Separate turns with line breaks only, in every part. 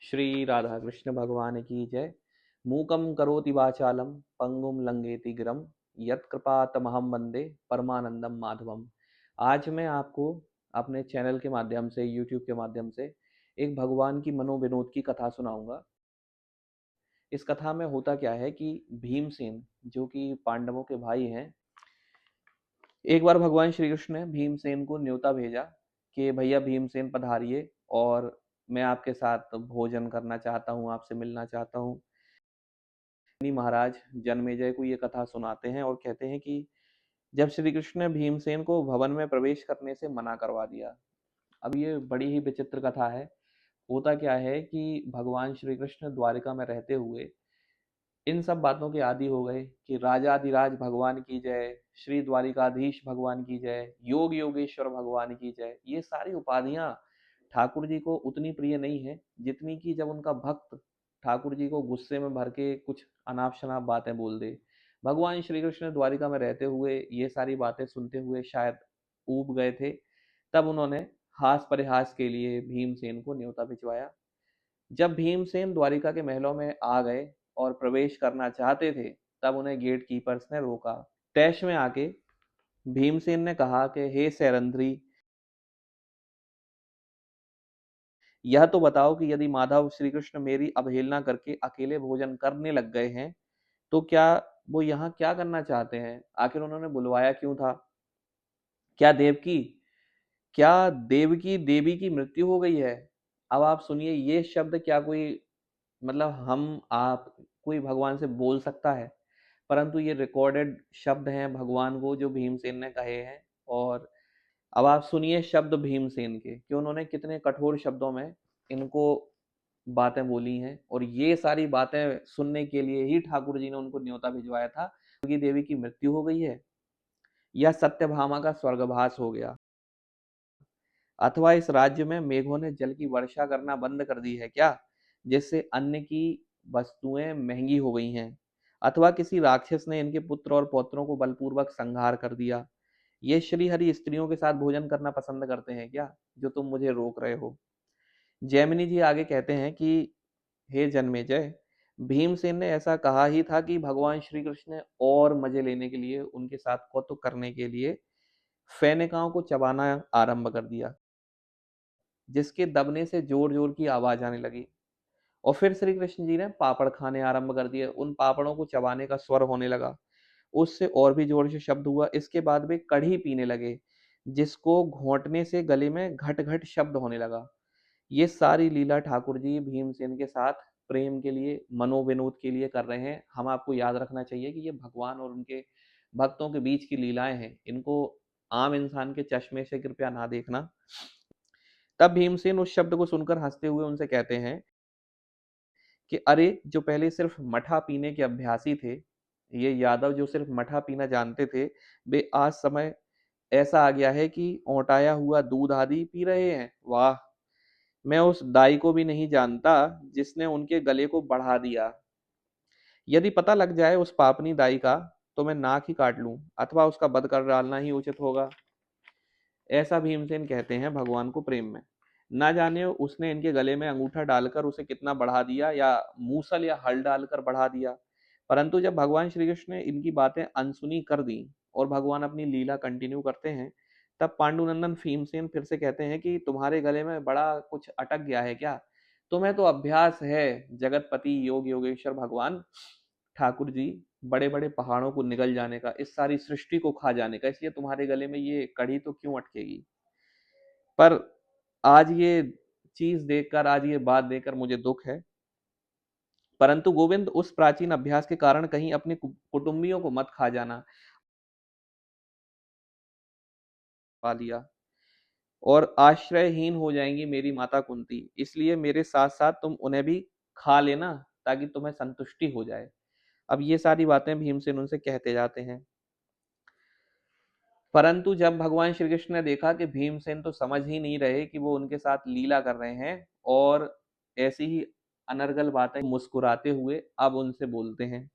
श्री राधा कृष्ण भगवान की जय। मूकं करोति वाचालं पंगुम लंघयति गिरं यत्कृपातमहं वंदे परमानंदम माधवम। आज मैं आपको अपने चैनल के माध्यम से, यूट्यूब के माध्यम से एक भगवान की मनोविनोद की कथा सुनाऊंगा। इस कथा में होता क्या है कि भीमसेन, जो कि पांडवों के भाई हैं, एक बार भगवान श्री कृष्ण ने भीमसेन को न्योता भेजा कि भैया भीमसेन पधारिए और मैं आपके साथ भोजन करना चाहता हूँ, आपसे मिलना चाहता हूँ। महाराज जन्मेजय को ये कथा सुनाते हैं और कहते हैं कि जब श्री कृष्ण ने भीमसेन को भवन में प्रवेश करने से मना करवा दिया। अब ये बड़ी ही विचित्र कथा है। होता क्या है कि भगवान श्री कृष्ण द्वारिका में रहते हुए इन सब बातों के आदी हो गए कि राजाधिराज भगवान की जय, श्री द्वारिकाधीश भगवान की जय, योग योगेश्वर भगवान की जय। ये सारी उपाधियां ठाकुर जी को उतनी प्रिय नहीं है जितनी कि जब उनका भक्त ठाकुर जी को गुस्से में भर के कुछ अनाप शनाप बातें बोल दे। भगवान श्री कृष्ण द्वारिका में रहते हुए ये सारी बातें सुनते हुए शायद ऊब गए थे। तब उन्होंने हास परिहास के लिए भीमसेन को न्योता भिजवाया। जब भीमसेन द्वारिका के महलों में आ गए और प्रवेश करना चाहते थे, तब उन्हें गेट कीपर्स ने रोका। तैश में आके भीमसेन ने कहा कि हे सैरंध्री, यह तो बताओ कि यदि माधव श्री कृष्ण मेरी अवहेलना करके अकेले भोजन करने लग गए हैं, तो क्या वो यहाँ क्या करना चाहते हैं? आखिर उन्होंने बुलवाया क्यों था? क्या देवकी क्या देवकी देवी की मृत्यु हो गई है? अब आप सुनिए, ये शब्द क्या कोई, मतलब हम आप कोई भगवान से बोल सकता है? परंतु ये रिकॉर्डेड शब्द हैं भगवान को जो भीमसेन ने कहे हैं। और अब आप सुनिए शब्द भीमसेन के कि उन्होंने कितने कठोर शब्दों में इनको बातें बोली हैं। और ये सारी बातें सुनने के लिए ही ठाकुर जी ने उनको न्योता भिजवाया था। क्योंकि देवी की मृत्यु हो गई है या सत्यभामा का स्वर्गवास हो गया, अथवा इस राज्य में मेघों ने जल की वर्षा करना बंद कर दी है क्या, जिससे अन्न की वस्तुएं महंगी हो गई हैं, अथवा किसी राक्षस ने इनके पुत्र और पौत्रों को बलपूर्वक संहार कर दिया। ये श्री हरि स्त्रियों के साथ भोजन करना पसंद करते हैं क्या, जो तुम मुझे रोक रहे हो? जैमिनी जी आगे कहते हैं कि हे जन्मेजय, भीमसेन ने ऐसा कहा ही था कि भगवान श्री कृष्ण ने और मजे लेने के लिए, उनके साथ कौतुक करने के लिए फेनिकाओं को चबाना आरंभ कर दिया, जिसके दबने से जोर जोर की आवाज आने लगी। और फिर श्री कृष्ण जी ने पापड़ खाने आरंभ कर दिए। उन पापड़ों को चबाने का स्वर होने लगा, उससे और भी जोर से शब्द हुआ। इसके बाद वे कढ़ी पीने लगे, जिसको घोंटने से गले में घट घट शब्द होने लगा। ये सारी लीला ठाकुर जी भीमसेन के साथ प्रेम के लिए, मनोविनोद के लिए कर रहे हैं। हम आपको याद रखना चाहिए कि ये भगवान और उनके भक्तों के बीच की लीलाएं हैं, इनको आम इंसान के चश्मे से कृपया ना देखना। तब भीमसेन उस शब्द को सुनकर हंसते हुए उनसे कहते हैं कि अरे, जो पहले सिर्फ मठा पीने के अभ्यासी थे, ये यादव जो सिर्फ मठा पीना जानते थे, वे आज समय ऐसा आ गया है कि औटाया हुआ दूध आदि पी रहे हैं। वाह, मैं उस दाई को भी नहीं जानता जिसने उनके गले को बढ़ा दिया। यदि पता लग जाए उस पापनी दाई का, तो मैं नाक ही काट लूं, अथवा उसका वध कर डालना ही उचित होगा। ऐसा भीमसेन कहते हैं भगवान को प्रेम में। ना जाने उसने इनके गले में अंगूठा डालकर उसे कितना बढ़ा दिया, या मूसल या हल डालकर बढ़ा दिया। परंतु जब भगवान श्री कृष्ण ने इनकी बातें अनसुनी कर दी और भगवान अपनी लीला कंटिन्यू करते हैं, तब पांडुनंदन भीमसेन फिर से कहते हैं कि तुम्हारे गले में बड़ा कुछ अटक गया है क्या? तुम्हें तो अभ्यास है जगतपति योग योगेश्वर भगवान ठाकुर जी, बड़े बड़े पहाड़ों को निगल जाने का, इस सारी सृष्टि को खा जाने का, इसलिए तुम्हारे गले में ये कड़ी तो क्यों अटकेगी? पर आज ये चीज देखकर, आज ये बात देखकर मुझे दुख है। परंतु गोविंद, उस प्राचीन अभ्यास के कारण कहीं अपने कुटुंबियों को मत खा जाना। पा लिया और आश्रयहीन हो जाएंगी मेरी माता कुंती, इसलिए मेरे साथ साथ तुम उन्हें भी खा लेना, ताकि तुम्हें संतुष्टि हो जाए। अब ये सारी बातें भीमसेन उनसे कहते जाते हैं। परंतु जब भगवान श्री कृष्ण ने देखा कि भीमसेन तो समझ ही नहीं रहे कि वो उनके साथ लीला कर रहे हैं, और ऐसी ही अनर्गल बातें मुस्कुराते हुए अब उनसे बोलते हैं।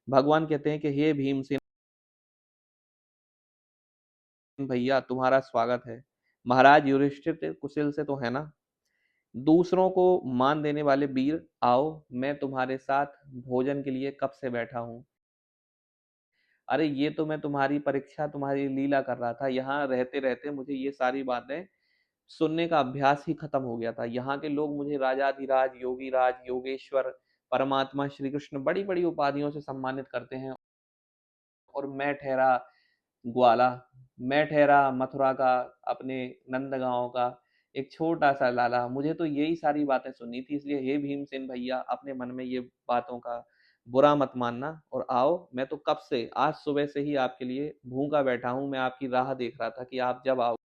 भगवान कहते हैं कि हे भीमसेन भैया, तुम्हारा स्वागत है। महाराज युधिष्ठिर कुशल से तो है ना? दूसरों को मान देने वाले वीर आओ, मैं तुम्हारे साथ भोजन के लिए कब से बैठा हूँ। अरे ये तो मैं तुम्हारी परीक्षा, तुम्हारी लीला कर रहा था। यहाँ रहते-रहते मुझे ये सारी बातें सुनने का अभ्यास ही खत्म हो गया था। यहाँ के लोग मुझे राजाधिराज, योगीराज, योगेश्वर, परमात्मा श्री कृष्ण बड़ी-बड़ी उपाधियों से सम्मानित करते हैं और मैं ठहरा ग्वाला, मैं ठहरा मथुरा का, अपने नंदगाँव का एक छोटा-सा लाला। मुझे तो यही सारी बातें सुननी थी, इसलिए हे भीमसेन भैया, अपने मन में ये बातों का बुरा मत मानना और आओ, मैं तो कब से आज सुबह से ही आपके लिए भूखा बैठा हूँ। मैं आपकी राह देख रहा था कि आप जब आओगे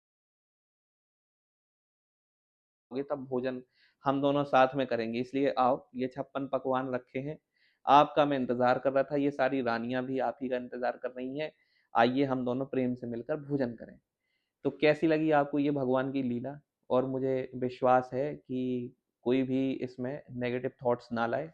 तब भोजन हम दोनों साथ में करेंगे, इसलिए आओ, ये 56 पकवान रखे हैं। आपका मैं इंतज़ार कर रहा था, ये सारी रानियाँ भी आप ही का इंतज़ार कर रही हैं। आइए हम दोनों प्रेम से मिलकर भोजन करें। तो कैसी लगी आपको ये भगवान की लीला? और मुझे विश्वास है कि कोई भी इसमें नेगेटिव थॉट्स ना लाए।